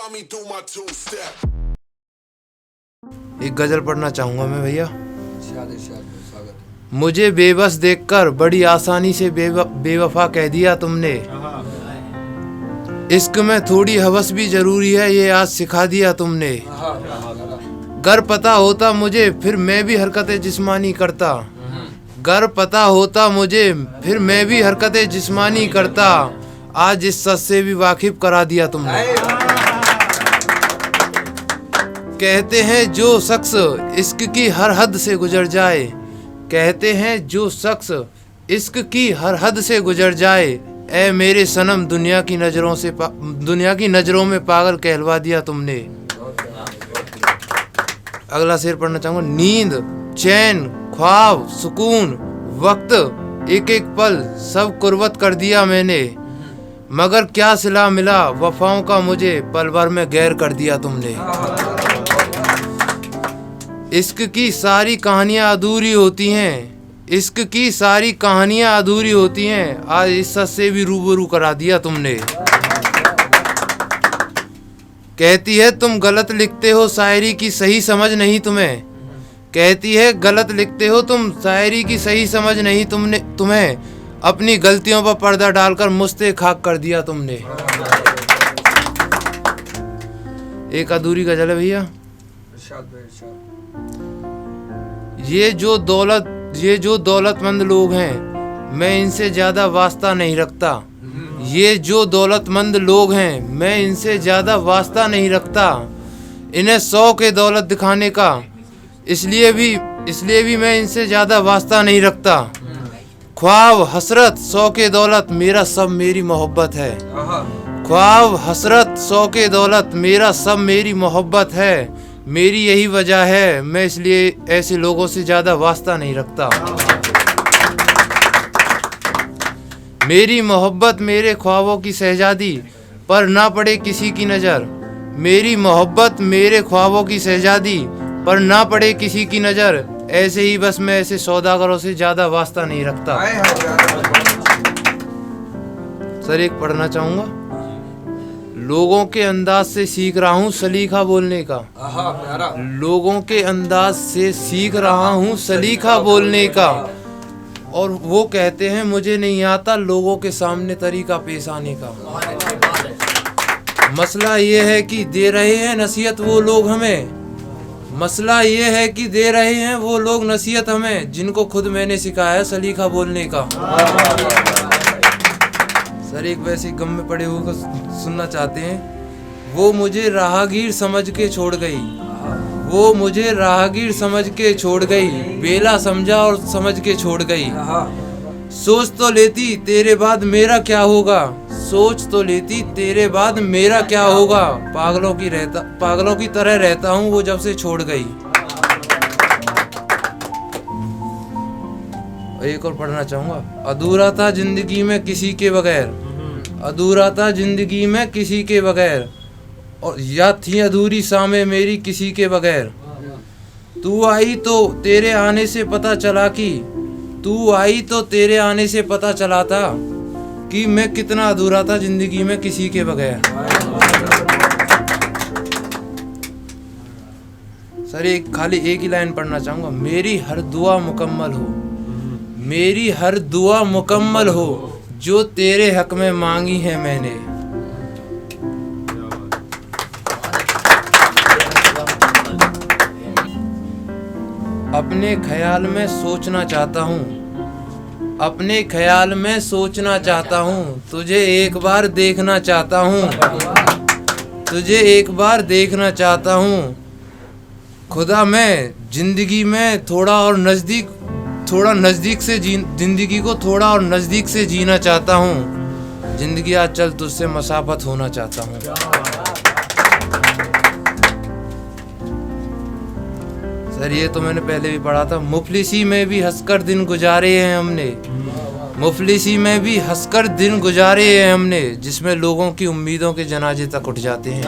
Find me do my two step. एक गजल पढ़ना चाहूंगा मैं भैया। स्वागत। मुझे बेबस देखकर बड़ी आसानी से बेवफा कह दिया तुमने। इश्क में थोड़ी हवस भी जरूरी है, ये आज सिखा दिया तुमने। गर पता होता मुझे फिर मैं भी हरकतें जिस्मानी करता। गर पता होता मुझे फिर मैं भी हरकतें जिस्मानी करता। आज इस सच से भी वाकिफ करा दिया तुमने। कहते हैं जो शख्स इश्क की हर हद से गुजर जाए, कहते हैं जो शख्स इश्क की हर हद से गुजर जाए, ए मेरे सनम दुनिया की नजरों में पागल कहलवा दिया तुमने। अगला शेर पढ़ना चाहूंगा। नींद, चैन, ख्वाब, सुकून, वक्त, एक एक पल सब कुर्बत कर दिया मैंने, मगर क्या सिला मिला वफाओं का मुझे पल भर में गैर कर दिया तुमने। इश्क की सारी कहानियां अधूरी होती हैं, इश्क की सारी कहानियां अधूरी होती हैं, आज इस सच से भी रूबरू करा दिया तुमने। कहती है तुम गलत लिखते हो, शायरी की सही समझ नहीं तुम्हें। कहती है गलत लिखते हो तुम, शायरी की सही समझ नहीं तुम्हें अपनी गलतियों पर पर्दा डालकर मुझसे खाक कर दिया तुमने। एक अधूरी गजल है भैया। ये जो दौलतमंद लोग हैं मैं इनसे ज्यादा वास्ता नहीं रखता। ये जो दौलतमंद लोग हैं मैं इनसे ज्यादा वास्ता नहीं रखता। इन्हें 100 के दौलत दिखाने का, इसलिए भी मैं इनसे ज्यादा वास्ता नहीं रखता। ख्वाब हसरत 100 के दौलत मेरा सब मेरी मोहब्बत है। ख्वाब हसरत 100 के दौलत मेरा सब मेरी मोहब्बत है। मेरी यही वजह है मैं इसलिए ऐसे लोगों से ज्यादा वास्ता नहीं रखता। मेरी मोहब्बत मेरे ख्वाबों की शहजादी पर ना पड़े किसी की नज़र। मेरी मोहब्बत मेरे ख्वाबों की शहजादी पर ना पड़े किसी की नज़र। ऐसे ही बस मैं ऐसे सौदागरों से ज़्यादा वास्ता नहीं रखता। सर एक पढ़ना चाहूँगा। लोगों के अंदाज से सीख रहा हूँ सलीका बोलने का। लोगों के अंदाज से सीख रहा हूँ सलीका बोलने का। और वो कहते हैं मुझे नहीं आता लोगों के सामने तरीका पेश आने का। मसला ये है कि दे रहे हैं नसीहत वो लोग हमें। मसला ये है कि दे रहे हैं वो लोग नसीहत हमें, जिनको खुद मैंने सिखाया सलीका बोलने का। सर एक वैसे गम में पड़े हुए को सुनना चाहते हैं। वो मुझे राहगीर समझ के छोड़ गई, वो मुझे राहगीर समझ के छोड़ गई, बेला समझा और समझ के छोड़ गई। सोच तो लेती तेरे बाद मेरा क्या होगा, सोच तो लेती तेरे बाद मेरा क्या होगा। पागलों की तरह रहता हूँ वो जब से छोड़ गई। एक और पढ़ना चाहूंगा। अधूरा था जिंदगी में किसी के बगैर, अधूरा था जिंदगी में किसी के बगैर, और या थी अधूरी शामें मेरी किसी के बगैर। तू आई तो तेरे आने से पता चला कि, तू आई तो तेरे आने से पता चला था कि मैं कितना अधूरा था जिंदगी में किसी के बगैर। सर एक ही लाइन पढ़ना चाहूंगा। मेरी हर दुआ मुकम्मल हो, मेरी हर दुआ मुकम्मल हो, जो तेरे हक में मांगी है मैंने। अपने ख्याल में सोचना चाहता हूँ, अपने ख्याल में सोचना चाहता हूँ, तुझे एक बार देखना चाहता हूँ, तुझे एक बार देखना चाहता हूँ। खुदा मैं जिंदगी में थोड़ा नजदीक से जिंदगी को थोड़ा और नजदीक से जीना चाहता हूँ। जिंदगी आज चल तुझसे मसाफत होना चाहता हूँ। सर ये तो मैंने पहले भी पढ़ा था। मुफलिसी में भी हंसकर दिन गुजारे हैं हमने, मुफलिसी में भी हंसकर दिन गुजारे हैं हमने, जिसमें लोगों की उम्मीदों के जनाजे तक उठ जाते हैं।